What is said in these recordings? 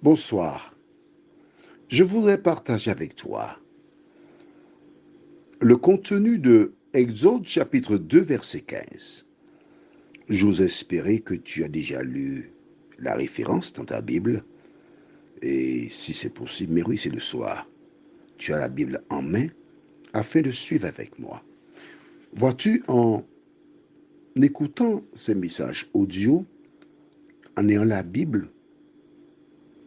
Bonsoir. Je voudrais partager avec toi le contenu de Exode chapitre 2 verset 15. J'ose espérer que tu as déjà lu la référence dans ta Bible et si c'est possible, mais oui, c'est le soir. Tu as la Bible en main afin de suivre avec moi. Vois-tu, en écoutant ces messages audio, en ayant la Bible,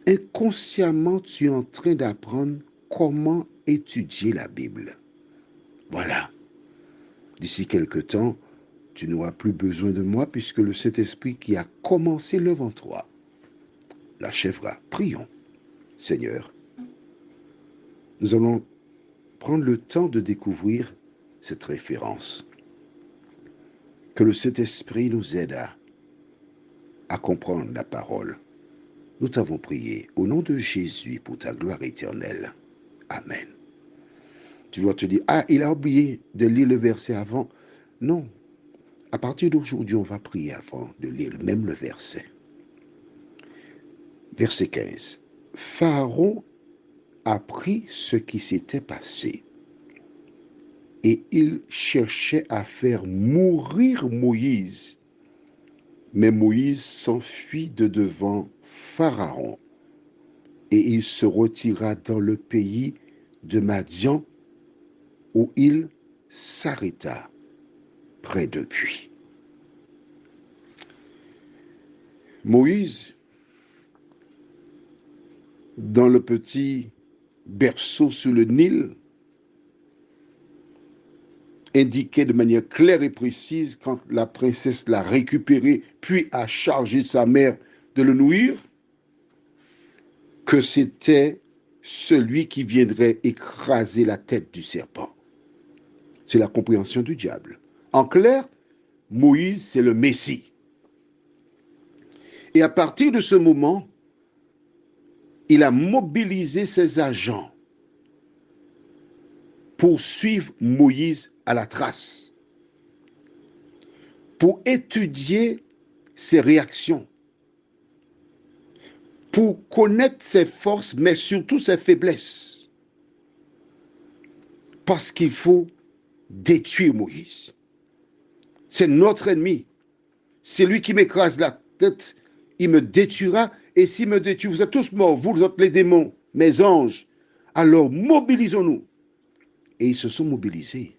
inconsciemment tu es en train d'apprendre comment étudier la Bible. Voilà. D'ici quelque temps, tu n'auras plus besoin de moi puisque le Saint-Esprit qui a commencé l'œuvre en toi l'achèvera. Prions. Seigneur, nous allons prendre le temps de découvrir cette référence. Que le Saint-Esprit nous aide à comprendre la parole. Nous t'avons prié au nom de Jésus pour ta gloire éternelle. Amen. Tu dois te dire, ah, il a oublié de lire le verset avant. Non. À partir d'aujourd'hui, on va prier avant de lire même le verset. Verset 15. Pharaon apprit ce qui s'était passé et il cherchait à faire mourir Moïse. Mais Moïse s'enfuit de devant Pharaon et il se retira dans le pays de Madian où il s'arrêta près d'un puits. Moïse, dans le petit berceau sur le Nil, indiquait de manière claire et précise quand la princesse l'a récupéré, puis a chargé sa mère de le nourrir, que c'était celui qui viendrait écraser la tête du serpent. C'est la compréhension du diable. En clair, Moïse, c'est le Messie. Et à partir de ce moment, il a mobilisé ses agents pour suivre Moïse à la trace, pour étudier ses réactions, pour connaître ses forces, mais surtout ses faiblesses. Parce qu'il faut détruire Moïse. C'est notre ennemi. C'est lui qui m'écrase la tête, il me détruira, et s'il me détruit, vous êtes tous morts, vous autres les démons, mes anges. Alors mobilisons-nous. Et ils se sont mobilisés.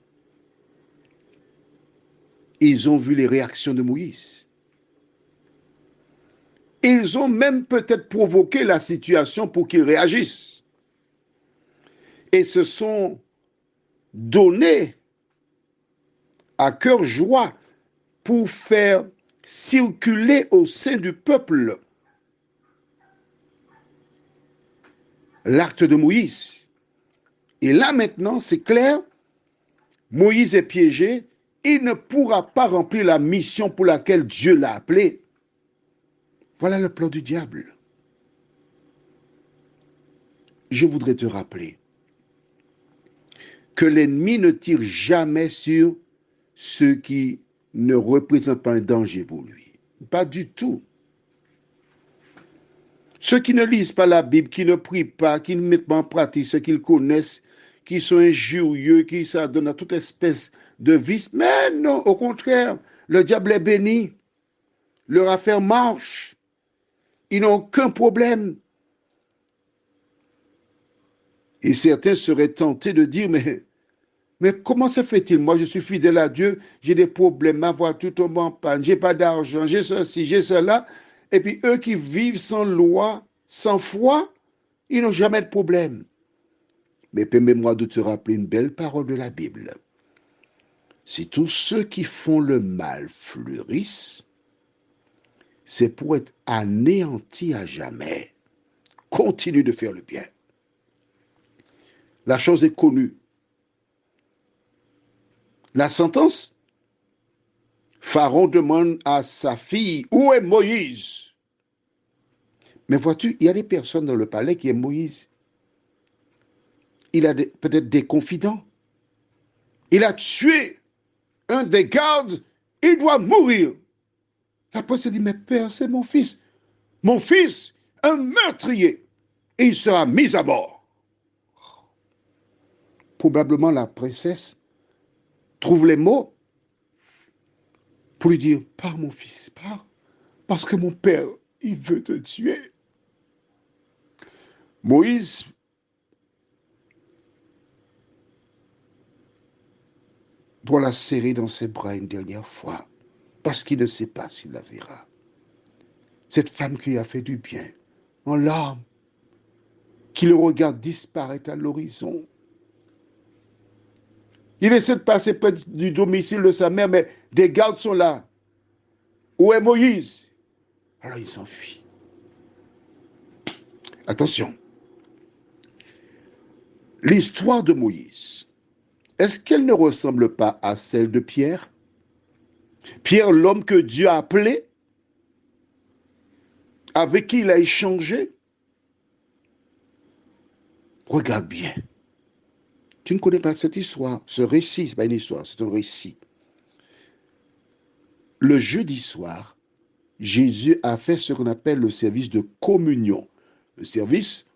Ils ont vu les réactions de Moïse. Ils ont même peut-être provoqué la situation pour qu'il réagisse. Et se sont donnés à cœur joie pour faire circuler au sein du peuple l'acte de Moïse. Et là maintenant, c'est clair, Moïse est piégé, il ne pourra pas remplir la mission pour laquelle Dieu l'a appelé. Voilà le plan du diable. Je voudrais te rappeler que l'ennemi ne tire jamais sur ceux qui ne représentent pas un danger pour lui. Pas du tout. Ceux qui ne lisent pas la Bible, qui ne prient pas, qui ne mettent pas en pratique ce qu'ils connaissent, qui sont injurieux, qui s'adonnent à toute espèce de vice. Mais non, au contraire, le diable est béni. Leur affaire marche. Ils n'ont aucun problème. Et certains seraient tentés de dire, mais comment se fait-il? Moi, je suis fidèle à Dieu, j'ai des problèmes, ma voiture tombe en panne, j'ai pas d'argent, j'ai ceci, j'ai cela. Et puis eux qui vivent sans loi, sans foi, ils n'ont jamais de problème. Mais permets-moi de te rappeler une belle parole de la Bible. Si tous ceux qui font le mal fleurissent, c'est pour être anéantis à jamais. Continue de faire le bien. La chose est connue. La sentence, Pharaon demande à sa fille, où est Moïse? Mais vois-tu, il y a des personnes dans le palais qui aiment Moïse. Il a peut-être des confidents. Il a tué un des gardes, il doit mourir. La se dit, mais père, c'est mon fils. Mon fils, un meurtrier. et il sera mis à mort. Probablement la princesse trouve les mots pour lui dire, pars mon fils, pars, parce que mon père, il veut te tuer. Moïse doit la serrer dans ses bras une dernière fois, parce qu'il ne sait pas s'il la verra. Cette femme qui a fait du bien, en larmes, qui le regarde disparaître à l'horizon. Il essaie de passer près du domicile de sa mère, mais des gardes sont là. Où est Moïse? Alors il s'enfuit. Attention, l'histoire de Moïse, est-ce qu'elle ne ressemble pas à celle de Pierre? Pierre, l'homme que Dieu a appelé, avec qui il a échangé. Regarde bien. Tu ne connais pas cette histoire, ce récit, ce n'est pas une histoire, c'est un récit. Le jeudi soir, Jésus a fait ce qu'on appelle le service de communion. Le service,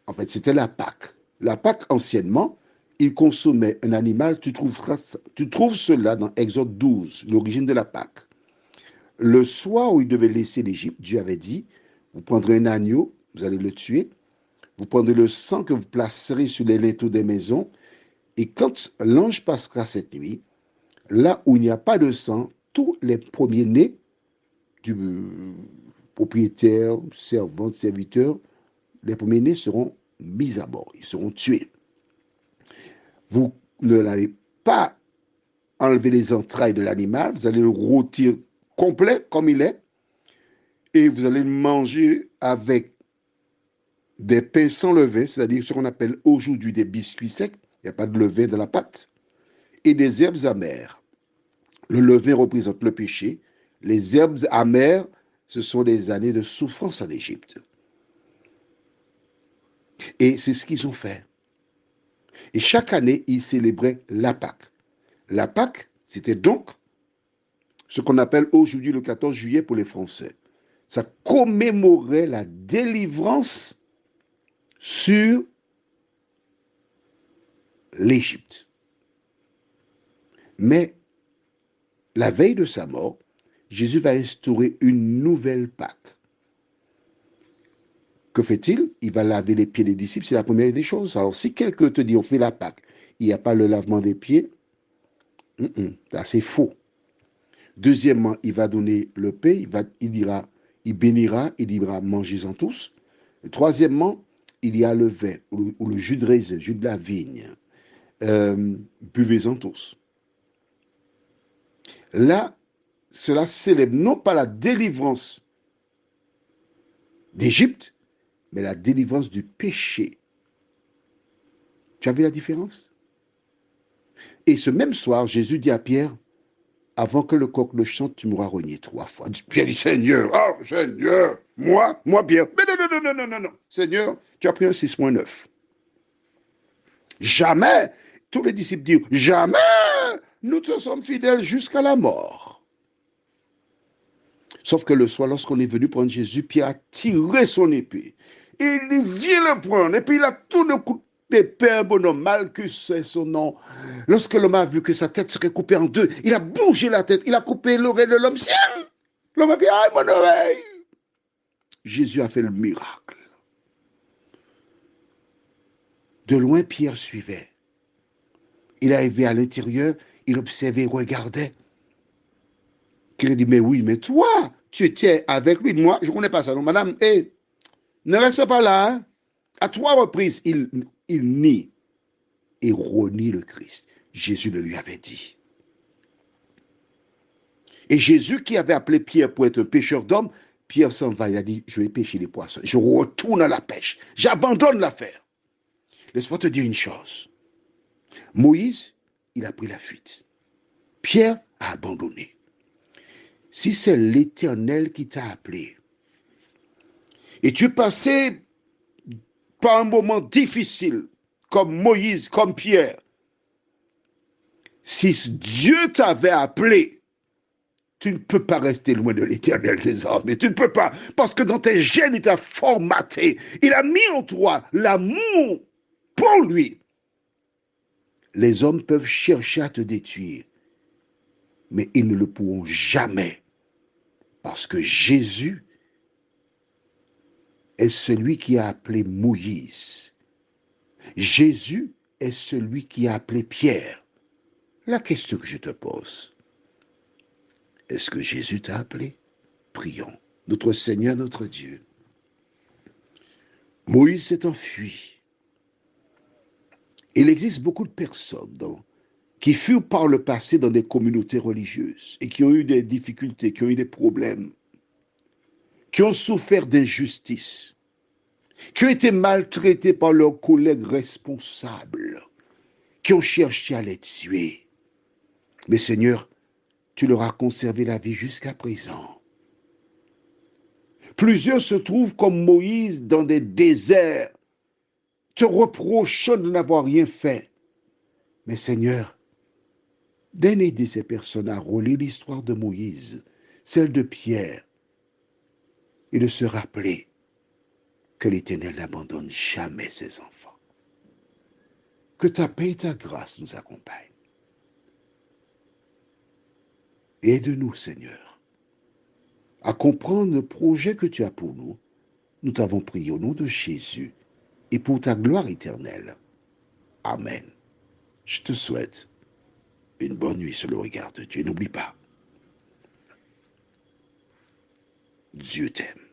en fait, c'était la Pâque. La Pâque, anciennement, il consommait un animal. Tu trouves cela dans Exode 12, l'origine de la Pâque. Le soir où il devait laisser l'Égypte, Dieu avait dit, vous prendrez un agneau, vous allez le tuer, vous prendrez le sang que vous placerez sur les linteaux des maisons, et quand l'ange passera cette nuit, là où il n'y a pas de sang, tous les premiers-nés du propriétaire, servante, serviteur, les premiers-nés seront mis à mort, ils seront tués. Vous n'allez pas enlever les entrailles de l'animal, vous allez le rôtir complet comme il est, et vous allez le manger avec des pains sans levain, c'est-à-dire ce qu'on appelle aujourd'hui des biscuits secs, il n'y a pas de levain dans la pâte, et des herbes amères. Le levain représente le péché, les herbes amères, ce sont des années de souffrance en Égypte. Et c'est ce qu'ils ont fait. Et chaque année, ils célébraient la Pâque. La Pâque, c'était donc ce qu'on appelle aujourd'hui le 14 juillet pour les Français. Ça commémorait la délivrance sur l'Égypte. Mais la veille de sa mort, Jésus va instaurer une nouvelle Pâque. Que fait-il? Il va laver les pieds des disciples, c'est la première des choses. Alors si quelqu'un te dit on fait la Pâque, il n'y a pas le lavement des pieds, c'est faux. Deuxièmement, il va donner le pain, il bénira, il dira mangez-en tous. Et troisièmement, il y a le vin ou le jus de raisin, jus de la vigne. Buvez-en tous. Là, cela célèbre non pas la délivrance d'Égypte, mais la délivrance du péché. Tu as vu la différence? Et ce même soir, Jésus dit à Pierre, avant que le coq ne chante, tu m'auras renié 3 fois. Pierre dit, Seigneur, oh Seigneur, moi Pierre. Mais non. Seigneur, tu as pris un 6,9. Jamais, tous les disciples disent, jamais, nous te sommes fidèles jusqu'à la mort. Sauf que le soir, lorsqu'on est venu prendre Jésus, Pierre a tiré son épée. Il vient le prendre, et puis il a tout le coup d'épée, un bonhomme, Malchus, c'est son nom. Lorsque l'homme a vu que sa tête serait coupée en deux, il a bougé la tête, il a coupé l'oreille de l'homme. L'homme a dit, ah, mon oreille. Jésus a fait le miracle. De loin, Pierre suivait. Il est arrivé à l'intérieur, il observait, il regardait. Il a dit, mais oui, mais toi, tu étais avec lui. Moi, je ne connais pas ça. Non, madame, ne reste pas là. Hein. À 3 reprises, il nie et renie le Christ. Jésus le lui avait dit. Et Jésus qui avait appelé Pierre pour être un pêcheur d'hommes, Pierre s'en va, il a dit, je vais pêcher les poissons. Je retourne à la pêche. J'abandonne l'affaire. Laisse-moi te dire une chose. Moïse, il a pris la fuite. Pierre a abandonné. Si c'est l'Éternel qui t'a appelé, et tu es passé par un moment difficile, comme Moïse, comme Pierre, si Dieu t'avait appelé, Tu ne peux pas rester loin de l'Éternel des armées. Tu ne peux pas. Parce que dans tes gènes, il t'a formaté. Il a mis en toi l'amour pour lui. Les hommes peuvent chercher à te détruire, mais ils ne le pourront jamais. Parce que Jésus est celui qui a appelé Moïse. Jésus est celui qui a appelé Pierre. La question que je te pose, est-ce que Jésus t'a appelé? Prions. Notre Seigneur, notre Dieu. Moïse s'est enfui. Il existe beaucoup de personnes qui furent par le passé dans des communautés religieuses et qui ont eu des difficultés, qui ont eu des problèmes, qui ont souffert d'injustice, qui ont été maltraités par leurs collègues responsables, qui ont cherché à les tuer. Mais Seigneur, tu leur as conservé la vie jusqu'à présent. Plusieurs se trouvent comme Moïse dans des déserts, te reprochant de n'avoir rien fait. Mais Seigneur, donne aider ces personnes à relire l'histoire de Moïse, celle de Pierre, et de se rappeler que l'Éternel n'abandonne jamais ses enfants. Que ta paix et ta grâce nous accompagnent. Aide-nous, Seigneur, à comprendre le projet que tu as pour nous. Nous t'avons prié au nom de Jésus et pour ta gloire éternelle. Amen. Je te souhaite une bonne nuit sous le regard de Dieu. N'oublie pas, Dieu t'aime.